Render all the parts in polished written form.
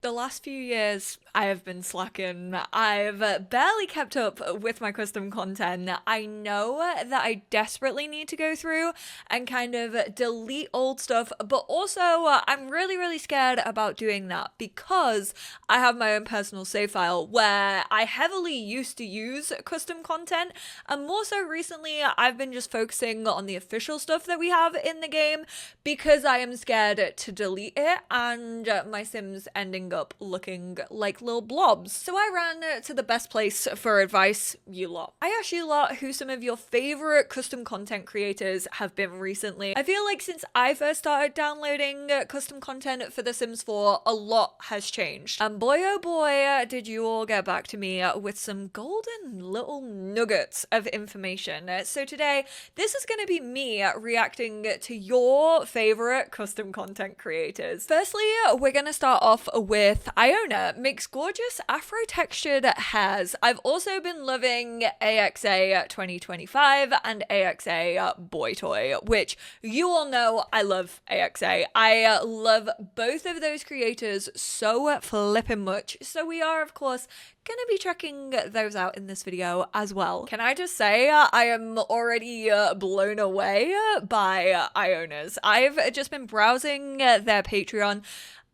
The last few years, I have been slacking. I've barely kept up with my custom content. I know that I desperately need to go through and kind of delete old stuff, but also I'm really scared about doing that because I have my own personal save file where I heavily used to use custom content, and more so recently I've been just focusing on the official stuff that we have in the game because I am scared to delete it and my Sims ending up looking like little blobs. So I ran to the best place for advice, you lot. I asked you lot who some of your favorite custom content creators have been recently. I feel like since I first started downloading custom content for The Sims 4, a lot has changed. And boy oh boy, did you all get back to me with some golden little nuggets of information. So today, this is going to be me reacting to your favorite custom content creators. Firstly, we're going to start off with Iona. Makes gorgeous afro-textured hairs. I've also been loving AXA 2025 and AXA Boytoy, which you all know I love AXA. I love both of those creators so flippin' much. So we are, of course, gonna be checking those out in this video as well. Can I just say I am already blown away by Iona's. I've just been browsing their Patreon.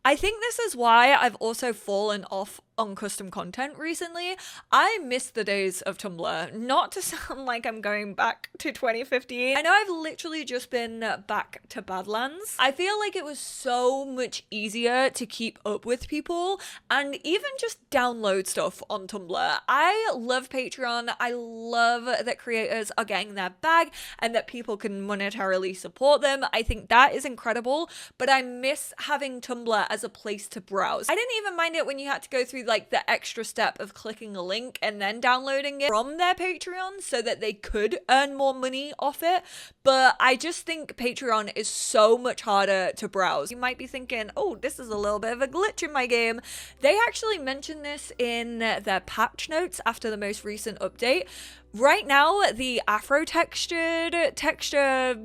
I think this is why I've also fallen off on custom content recently. I miss the days of Tumblr. Not to sound like I'm going back to 2015. I know I've literally just been back to Badlands. I feel like it was so much easier to keep up with people and even just download stuff on Tumblr. I love Patreon. I love that creators are getting their bag and that people can monetarily support them. I think that is incredible, but I miss having Tumblr as a place to browse. I didn't even mind it when you had to go through like the extra step of clicking a link and then downloading it from their Patreon so that they could earn more money off it. But I just think Patreon is so much harder to browse. You might be thinking, oh, this is a little bit of a glitch in my game. They actually mentioned this in their patch notes after the most recent update. Right now, the afro texture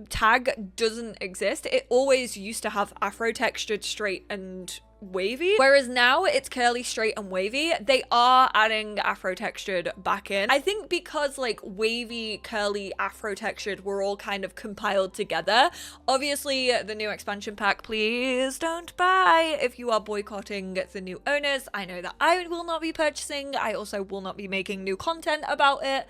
tag doesn't exist. It always used to have afro textured, straight and wavy, whereas now it's curly, straight and wavy. They are adding afro textured back in. I think because like wavy, curly, afro textured were all kind of compiled together. Obviously the new expansion pack, please don't buy if you are boycotting the new owners. I know that I will not be purchasing. I also will not be making new content about it,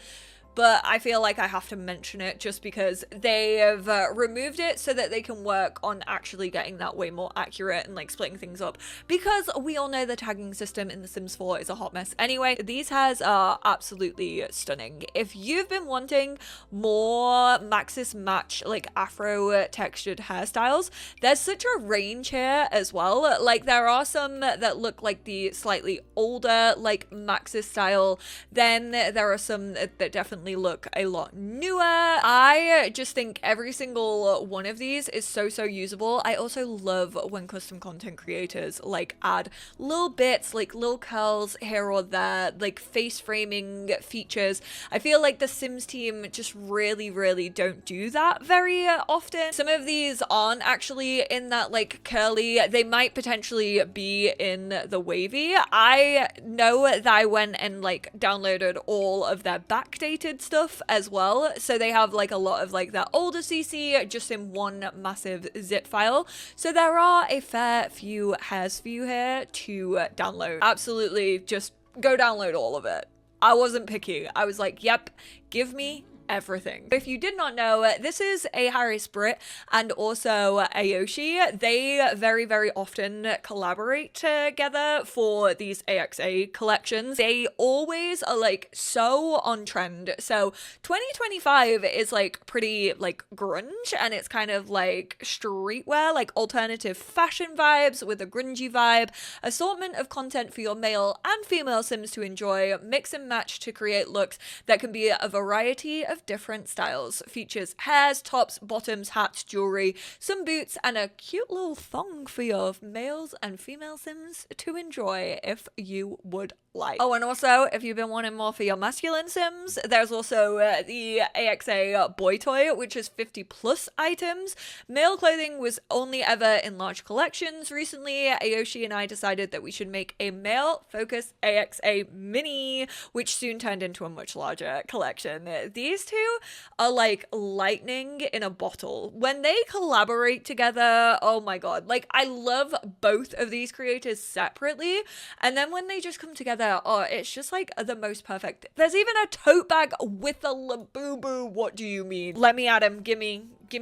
but I feel like I have to mention it just because they have removed it so that they can work on actually getting that way more accurate and like splitting things up, because we all know the tagging system in The Sims 4 is a hot mess anyway. These hairs are absolutely stunning. If you've been wanting more Maxis match like afro textured hairstyles, there's such a range here as well. Like there are some that look like the slightly older like Maxis style, then there are some that definitely look a lot newer. I just think every single one of these is so usable. I also love when custom content creators like add little bits like little curls here or there, like face framing features. I feel like the Sims team just really don't do that very often. Some of these aren't actually in that like curly, they might potentially be in the wavy. I know that I went and like downloaded all of their backdated stuff as well, so they have like a lot of like their older CC just in one massive zip file, so there are a fair few hairs for you here to download. Absolutely, just go download all of it. I wasn't picky. I was like, yep, give me everything. If you did not know, this is a Harris Brit and also a Yoshi. They very often collaborate together for these AXA collections. They always are like so on trend. So 2025 is like pretty like grunge, and it's kind of like streetwear, like alternative fashion vibes with a grungy vibe, assortment of content for your male and female Sims to enjoy, mix and match to create looks that can be a variety of different styles. Features hairs, tops, bottoms, hats, jewelry, some boots, and a cute little thong for your males and female sims to enjoy if you would like. Oh, and also, if you've been wanting more for your masculine sims, there's also the AXA Boytoy, which is 50 plus items. Male clothing was only ever in large collections. Recently, Ayoshi and I decided that we should make a male-focused AXA mini, which soon turned into a much larger collection. These two are like lightning in a bottle. When they collaborate together, oh my god, like I love both of these creators separately, and then when they just come together, oh, it's just like the most perfect. There's even a tote bag with a Labubu. What do you mean? Let me at him. Give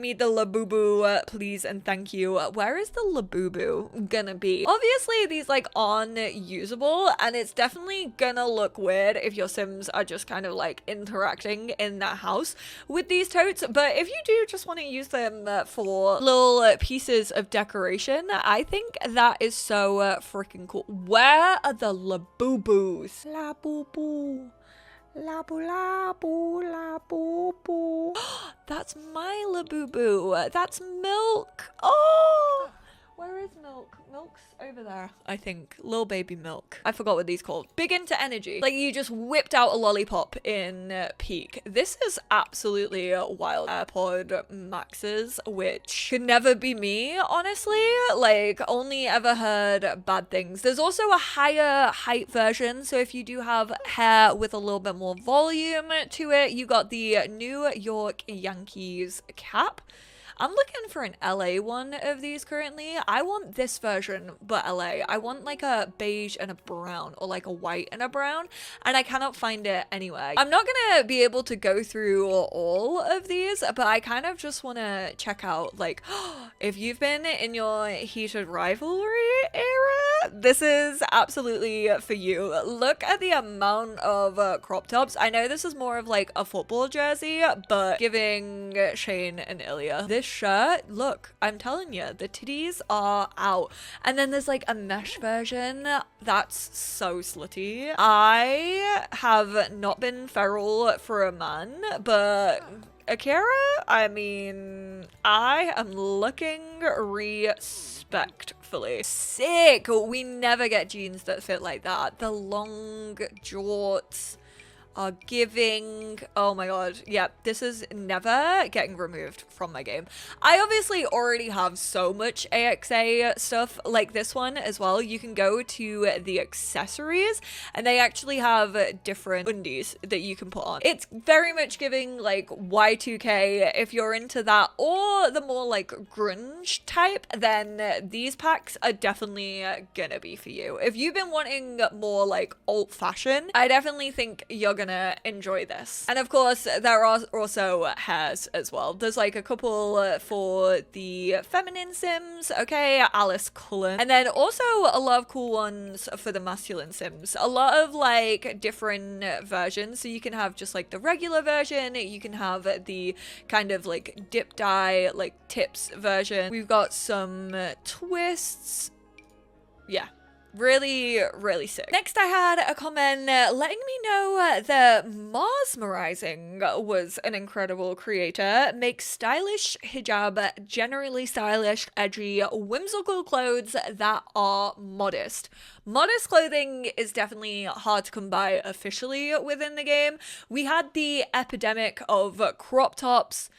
me the Labubu, please and thank you. Where is the Labubu gonna be? Obviously, these like aren't usable, and it's definitely gonna look weird if your sims are just kind of like interacting in that house with these totes. But if you do just want to use them for little pieces of decoration, I think that is so freaking cool. Where are the Labubus? Labubu. Labu labu labu boo. That's my Labubu. That's Milk. Oh, where is Milk? Milk's over there, I think. Little baby Milk. I forgot what these called. Big into energy. Like you just whipped out a lollipop in peak. This is absolutely wild. AirPod Maxes, which could never be me, honestly. Like only ever heard bad things. There's also a higher height version. So if you do have hair with a little bit more volume to it, you got the New York Yankees cap. I'm looking for an LA one of these currently. I want this version, but LA. I want like a beige and a brown, or like a white and a brown, and I cannot find it anywhere. I'm not gonna be able to go through all of these, but I kind of just want to check out, like, if you've been in your heated rivalry era, this is absolutely for you. Look at the amount of crop tops. I know this is more of like a football jersey, but giving Shane and Ilya. This shirt, look, I'm telling you, the titties are out. And then there's like a mesh version that's so slutty. I have not been feral for a man, but Akira, I mean, I am looking respectfully. Sick. We never get jeans that fit like that. The long jorts are giving. Oh my god. Yeah, this is never getting removed from my game. I obviously already have so much AXA stuff like this one as well. You can go to the accessories and they actually have different undies that you can put on. It's very much giving like Y2K. If you're into that, or the more like grunge type, then these packs are definitely gonna be for you. If you've been wanting more like old fashioned, I definitely think you're gonna enjoy this. And of course, there are also hairs as well. There's like a couple for the feminine sims, okay, Alice Cullen, and then also a lot of cool ones for the masculine sims. A lot of like different versions. So you can have just like the regular version, you can have the kind of like dip dye, like tips version. We've got some twists. Yeah. Really sick. Next, I had a comment letting me know that Marsmerizing was an incredible creator. Makes stylish hijab, generally stylish, edgy, whimsical clothes that are modest. Modest clothing is definitely hard to come by officially within the game. We had the epidemic of crop tops,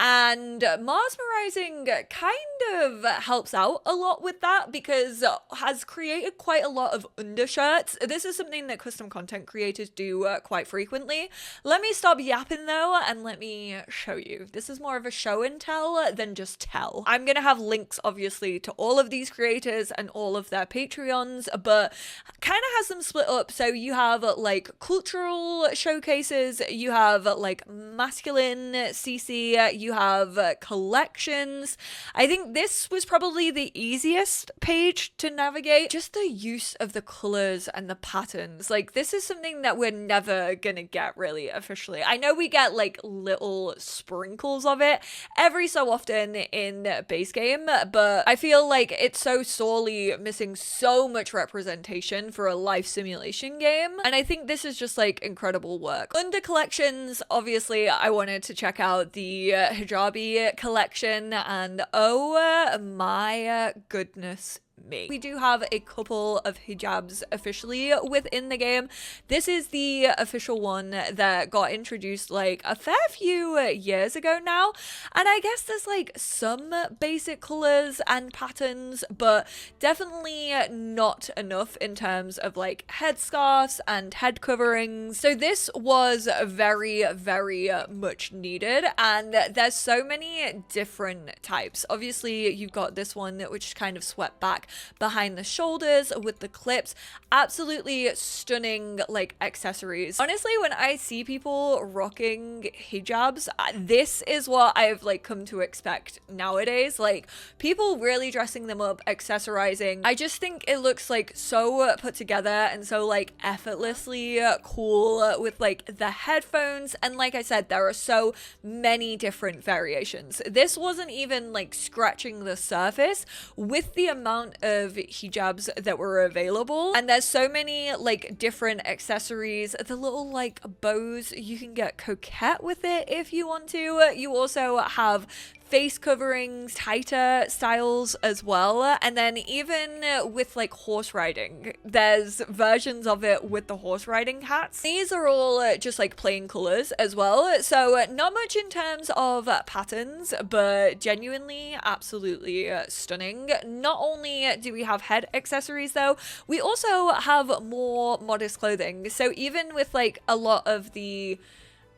and Marsmerizing kind of helps out a lot with that because has created quite a lot of undershirts. This is something that custom content creators do quite frequently. Let me stop yapping though and let me show you. This is more of a show and tell than just tell. I'm gonna have links obviously to all of these creators and all of their Patreons, but kind of has them split up. So you have like cultural showcases, you have like masculine CC, you you have collections. I think this was probably the easiest page to navigate. Just the use of the colors and the patterns. Like, this is something that we're never gonna get really officially. I know we get like little sprinkles of it every so often in base game, but I feel like it's so sorely missing so much representation for a life simulation game, and I think this is just like incredible work. Under collections, obviously I wanted to check out the hijabi collection, and oh my goodness me. We do have a couple of hijabs officially within the game. This is the official one that got introduced like a fair few years ago now, and I guess there's like some basic colors and patterns, but definitely not enough in terms of like headscarves and head coverings. So this was very, very much needed, and there's so many different types. Obviously you've got this one which is kind of swept back behind the shoulders with the clips. Absolutely stunning like accessories. Honestly, when I see people rocking hijabs, this is what I've like come to expect nowadays. Like, people really dressing them up, accessorizing. I just think it looks like so put together and so like effortlessly cool with like the headphones, and like I said, there are so many different variations. This wasn't even like scratching the surface with the amount of hijabs that were available, and there's so many like different accessories. The little like bows, you can get coquette with it if you want to. You also have face coverings, tighter styles as well, and then even with like horse riding, there's versions of it with the horse riding hats. These are all just like plain colors as well, so not much in terms of patterns, but genuinely absolutely stunning. Not only do we have head accessories though, we also have more modest clothing. So even with like a lot of the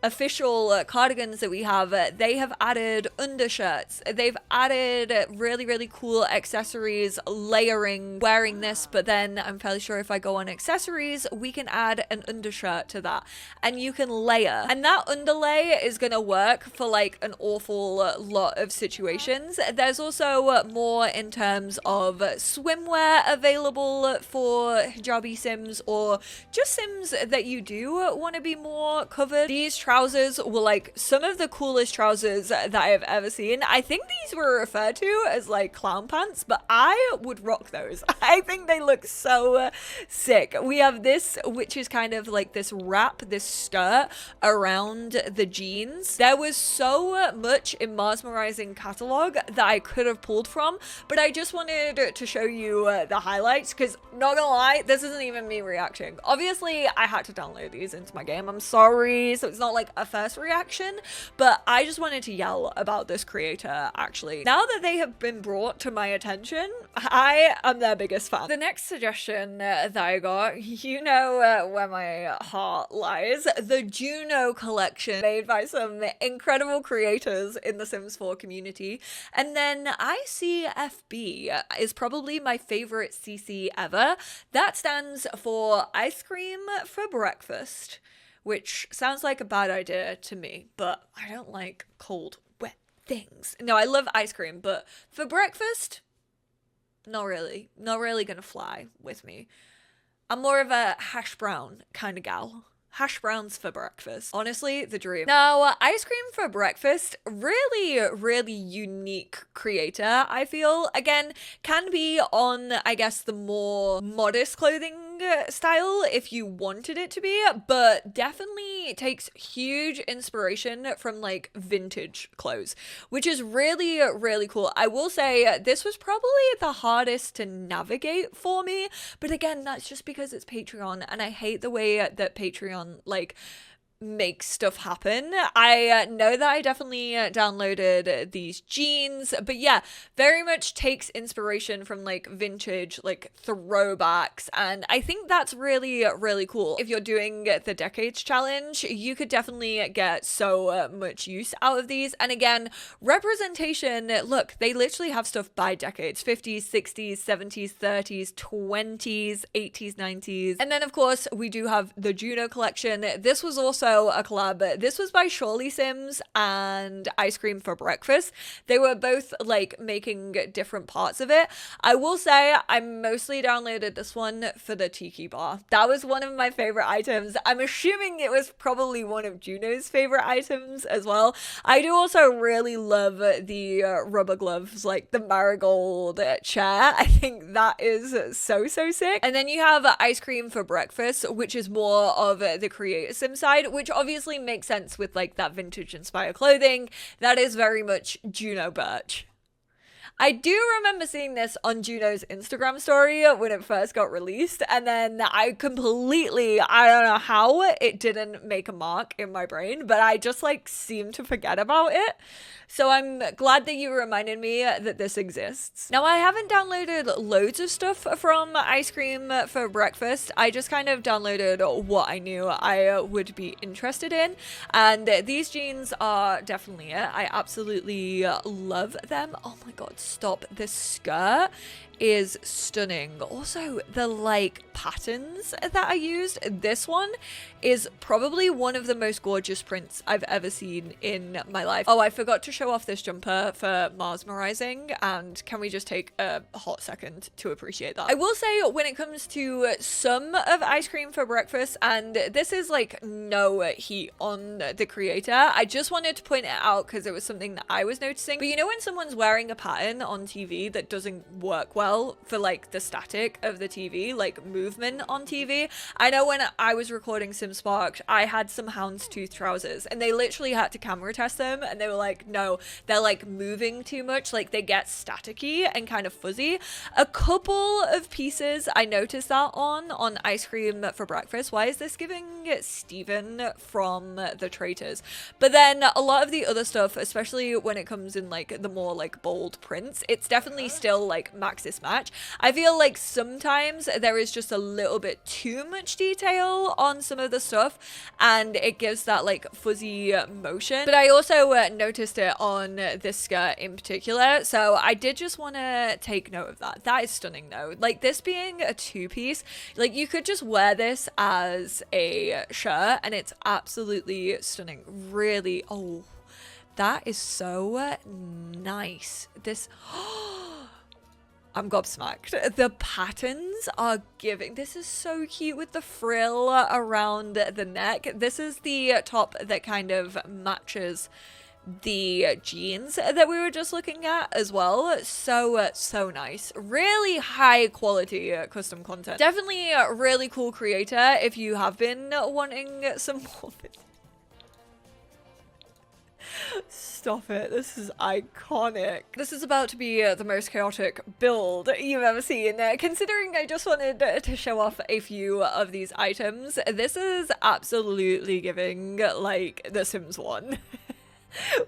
official cardigans that we have, they have added undershirts. They've added really, really cool accessories, layering, wearing this, but then I'm fairly sure if I go on accessories, we can add an undershirt to that, and you can layer. And that underlay is gonna work for like an awful lot of situations. There's also more in terms of swimwear available for hijabi sims, or just sims that you do want to be more covered. These trousers were like some of the coolest trousers that I have ever seen. I think these were referred to as like clown pants, but I would rock those. I think they look so sick. We have this, which is kind of like this wrap, this skirt around the jeans. There was so much in Marsmerizing catalog that I could have pulled from, but I just wanted to show you the highlights, because not gonna lie, this isn't even me reacting. Obviously I had to download these into my game, I'm sorry, so it's not like a first reaction, but I just wanted to yell about this creator actually. Now that they have been brought to my attention, I am their biggest fan. The next suggestion that I got, you know where my heart lies, the Juno collection, made by some incredible creators in the Sims 4 community. And then ICFB is probably my favorite CC ever. That stands for ice cream for breakfast, which sounds like a bad idea to me, but I don't like cold, wet things. No, I love ice cream, but for breakfast, not really. Not really gonna fly with me. I'm more of a hash brown kind of gal. Hash browns for breakfast. Honestly, the dream. Now, ice cream for breakfast, really, really unique creator, I feel. Again, can be on, I guess, the more modest clothing style if you wanted it to be, but definitely takes huge inspiration from like vintage clothes, which is really, really cool. I will say this was probably the hardest to navigate for me, but again, that's just because it's Patreon, and I hate the way that Patreon like make stuff happen. I know that I definitely downloaded these jeans, but yeah, very much takes inspiration from like vintage, like throwbacks, and I think that's really, really cool. If you're doing the decades challenge, you could definitely get so much use out of these. And again, representation, look, they literally have stuff by decades: 50s, 60s, 70s, 30s, 20s, 80s, 90s. And then of course we do have the Juno collection. This was also also a collab. This was by Surely Sims and Ice Cream for Breakfast. They were both like making different parts of it. I will say I mostly downloaded this one for the tiki bar. That was one of my favorite items. I'm assuming it was probably one of Juno's favorite items as well. I do also really love the rubber gloves, like the marigold chair. I think that is so sick. And then you have Ice Cream for Breakfast, which is more of the creator sim side, which obviously makes sense with like that vintage inspired clothing. That is very much Juno Birch. I do remember seeing this on Juno's Instagram story when it first got released, and then I don't know how it didn't make a mark in my brain, but I just like seemed to forget about it. So I'm glad that you reminded me that this exists. Now, I haven't downloaded loads of stuff from Ice Cream for Breakfast. I just kind of downloaded what I knew I would be interested in. And these jeans are definitely it. I absolutely love them. Oh my God, stop. This skirt is stunning. Also, the like patterns that I used, this one is probably one of the most gorgeous prints I've ever seen in my life. Oh, I forgot to show off this jumper for Marsmerizing, and can we just take a hot second to appreciate that? I will say, when it comes to some of Ice Cream for Breakfast, and this is like no heat on the creator, I just wanted to point it out because it was something that I was noticing. But you know when someone's wearing a pattern on TV that doesn't work well for like the static of the TV, like movement on TV? I know when I was recording Sim Sparked, I had some houndstooth trousers and they literally had to camera test them, and they were like, no, they're like moving too much, like they get staticky and kind of fuzzy. A couple of pieces I noticed that on Ice Cream for Breakfast. Why is this giving Steven from The Traitors? But then a lot of the other stuff, especially when it comes in like the more like bold prints, it's definitely still like Maxis Match. I feel like sometimes there is just a little bit too much detail on some of the stuff and it gives that like fuzzy motion. But I also noticed it on this skirt in particular, so I did just want to take note of that. That is stunning though. Like this being a two-piece, like you could just wear this as a shirt and it's absolutely stunning. Really, oh, that is so nice. This I'm gobsmacked. The patterns are giving. This is so cute with the frill around the neck. This is the top that kind of matches the jeans that we were just looking at as well. So nice. Really high quality custom content. Definitely a really cool creator if you have been wanting some more. Stop it. This is iconic. This is about to be the most chaotic build you've ever seen. Considering I just wanted to show off a few of these items, this is absolutely giving like The Sims 1.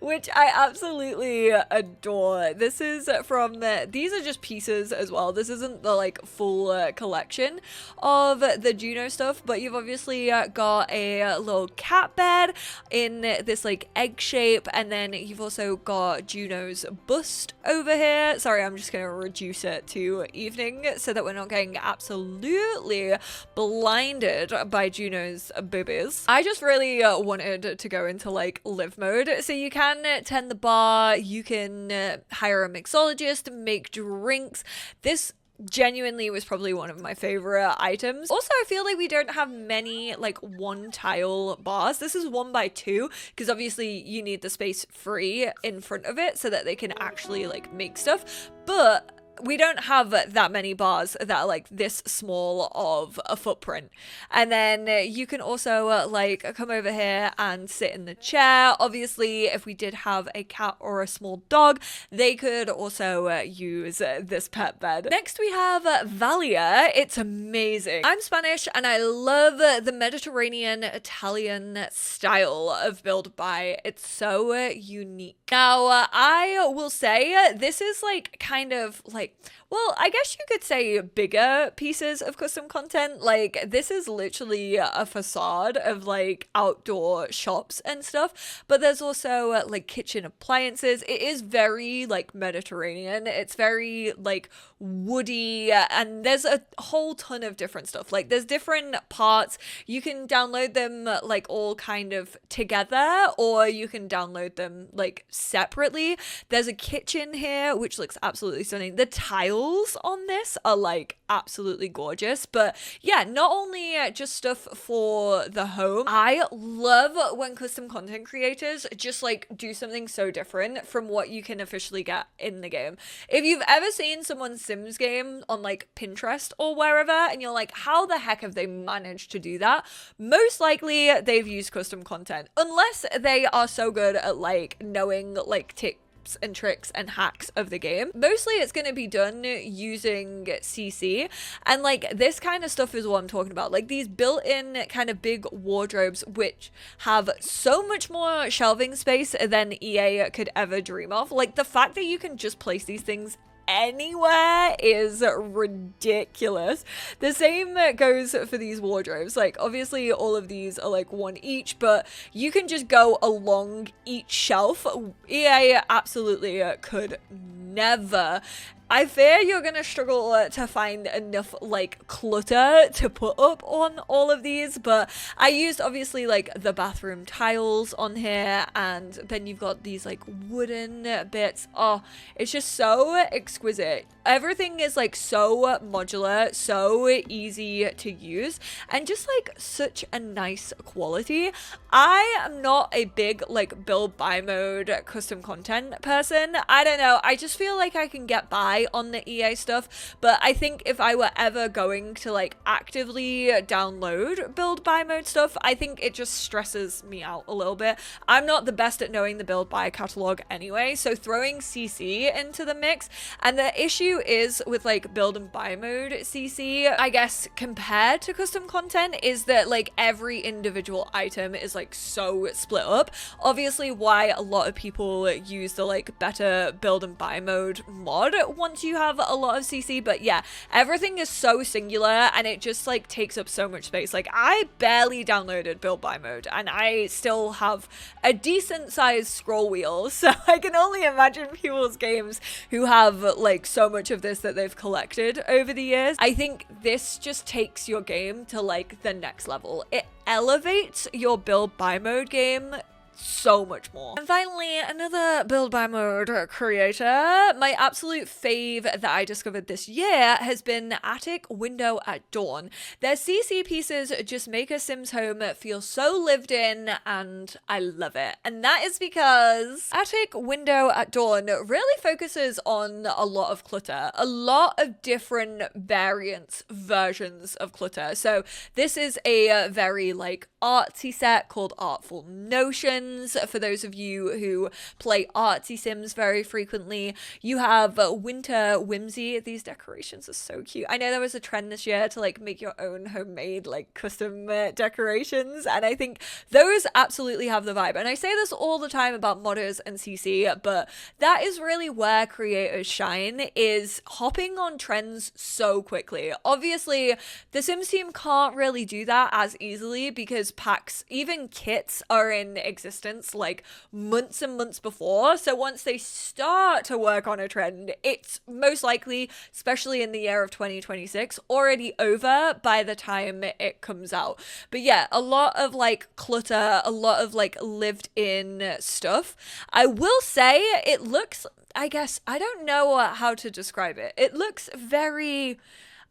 Which I absolutely adore. This is from, these are just pieces as well. This isn't the like full collection of the Juno stuff, but you've obviously got a little cat bed in this like egg shape, and then you've also got Juno's bust over here. Sorry, I'm just gonna reduce it to evening so that we're not getting absolutely blinded by Juno's boobies. I just really wanted to go into like live mode. So you can tend the bar, you can hire a mixologist, make drinks. This genuinely was probably one of my favorite items. Also, I feel like we don't have many like one tile bars. This is 1x2 because obviously you need the space free in front of it so that they can actually like make stuff. But we don't have that many bars that are like this small of a footprint. And then you can also like come over here and sit in the chair. Obviously, if we did have a cat or a small dog, they could also use this pet bed. Next we have Valia. It's amazing. I'm Spanish and I love the Mediterranean Italian style of build by. It's so unique. Now, I will say this is like kind of like like, well, I guess you could say bigger pieces of custom content. Like, this is literally a facade of like outdoor shops and stuff, but there's also like kitchen appliances. It is very like Mediterranean. It's very like woody, and there's a whole ton of different stuff. Like, there's different parts. You can download them like all kind of together, or you can download them like separately. There's a kitchen here which looks absolutely stunning. The tiles on this are like absolutely gorgeous. But yeah, not only just stuff for the home. I love when custom content creators just like do something so different from what you can officially get in the game. If you've ever seen someone's Sims game on like Pinterest or wherever, and you're like, how the heck have they managed to do that? Most likely they've used custom content, unless they are so good at like knowing like tips and tricks and hacks of the game. Mostly it's going to be done using CC, and like this kind of stuff is what I'm talking about. Like these built-in kind of big wardrobes which have so much more shelving space than EA could ever dream of. Like the fact that you can just place these things anywhere is ridiculous. The same goes for these wardrobes. Like obviously all of these are like one each, but you can just go along each shelf. EA absolutely could never. I fear you're gonna struggle to find enough like clutter to put up on all of these, but I used obviously like the bathroom tiles on here, and then you've got these like wooden bits. Oh, it's just so exquisite. Everything is like so modular, so easy to use, and just like such a nice quality. I am not a big like build buy mode custom content person. I don't know, I just feel like I can get by on the EA stuff, but I think if I were ever going to like actively download build buy mode stuff, I think it just stresses me out a little bit. I'm not the best at knowing the build buy catalog anyway, so throwing CC into the mix, and the issue is with like build and buy mode CC, I guess, compared to custom content, is that like every individual item is like so split up. Obviously why a lot of people use the like better build and buy mode mod once you have a lot of CC, but yeah, everything is so singular and it just like takes up so much space. Like I barely downloaded build buy mode and I still have a decent sized scroll wheel, so I can only imagine people's games who have like so much of this that they've collected over the years. I think this just takes your game to like the next level. It elevates your build buy mode game so much more. And finally, another build by mode creator, my absolute fave that I discovered this year has been Attic Window at Dawn. Their CC pieces just make a Sims home feel so lived in, and I love it. And that is because Attic Window at Dawn really focuses on a lot of clutter, a lot of different variants, versions of clutter. So this is a very like artsy set called Artful Notions. For those of you who play artsy Sims very frequently, you have Winter Whimsy. These decorations are so cute. I know there was a trend this year to like make your own homemade like custom decorations, and I think those absolutely have the vibe. And I say this all the time about modders and CC, but that is really where creators shine, is hopping on trends so quickly. Obviously, the Sims team can't really do that as easily because packs, even kits, are in existence like months and months before. So once they start to work on a trend, it's most likely, especially in the year of 2026, already over by the time it comes out. But yeah, a lot of like clutter, a lot of like lived in stuff. I will say it looks, I guess, I don't know how to describe it. It looks very,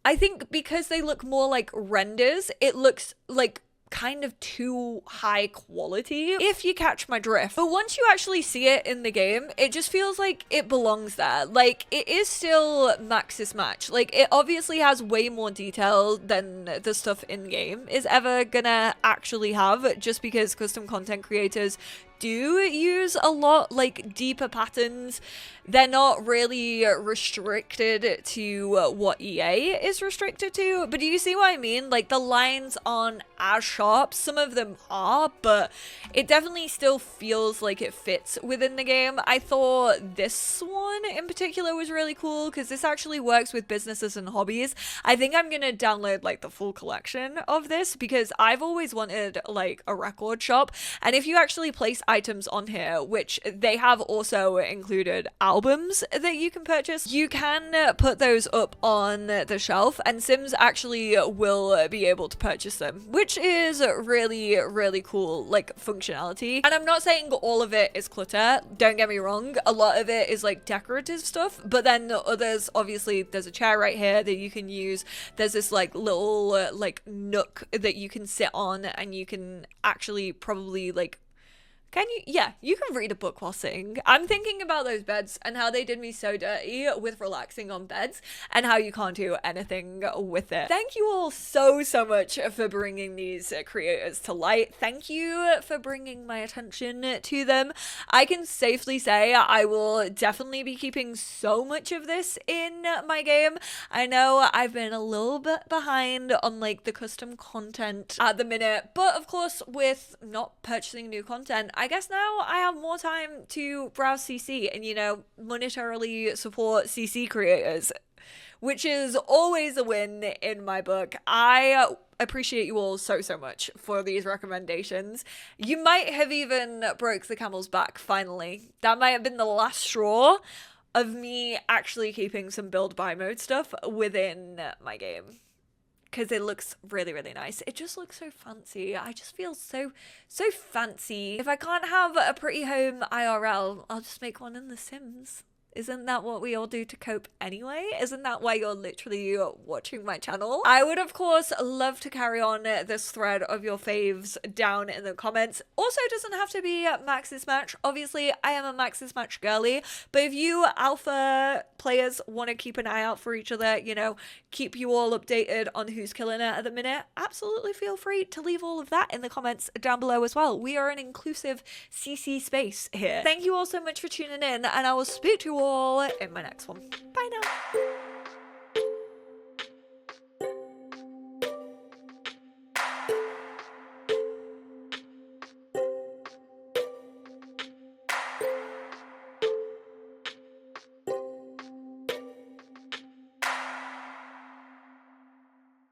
I think because they look more like renders, it looks like kind of too high quality, if you catch my drift. But once you actually see it in the game, it just feels like it belongs there. Like it is still Maxis Match. Like it obviously has way more detail than the stuff in game is ever gonna actually have, just because custom content creators do use a lot like deeper patterns, they're not really restricted to what EA is restricted to. But do you see what I mean? Like, the lines aren't as sharp. Some of them are, but it definitely still feels like it fits within the game. I thought this one in particular was really cool because this actually works with businesses and hobbies. I think I'm gonna download like the full collection of this because I've always wanted like a record shop. And if you actually place items on here, which they have also included albums that you can purchase, you can put those up on the shelf and Sims actually will be able to purchase them, which is really, really cool, like, functionality. And I'm not saying all of it is clutter, don't get me wrong, a lot of it is like decorative stuff, but then others, obviously there's a chair right here that you can use, there's this like little like nook that you can sit on and you can actually probably like, can you? Yeah, you can read a book while sitting. I'm thinking about those beds and how they did me so dirty with relaxing on beds and how you can't do anything with it. Thank you all so much for bringing these creators to light. Thank you for bringing my attention to them. I can safely say I will definitely be keeping so much of this in my game. I know I've been a little bit behind on like the custom content at the minute, but of course with not purchasing new content, I guess now I have more time to browse CC and, you know, monetarily support CC creators, which is always a win in my book. I appreciate you all so much for these recommendations. You might have even broke the camel's back finally. That might have been the last straw of me actually keeping some build buy mode stuff within my game, because it looks really, really nice. It just looks so fancy. I just feel so fancy. If I can't have a pretty home IRL, I'll just make one in The Sims. Isn't that what we all do to cope anyway? Isn't that why you're literally watching my channel? I would, of course, love to carry on this thread of your faves down in the comments. Also, it doesn't have to be Max's Match. Obviously, I am a Max's Match girly, but if you alpha players want to keep an eye out for each other, you know, keep you all updated on who's killing it at the minute, absolutely feel free to leave all of that in the comments down below as well. We are an inclusive CC space here. Thank you all so much for tuning in, and I will speak to you all in my next one. Bye now.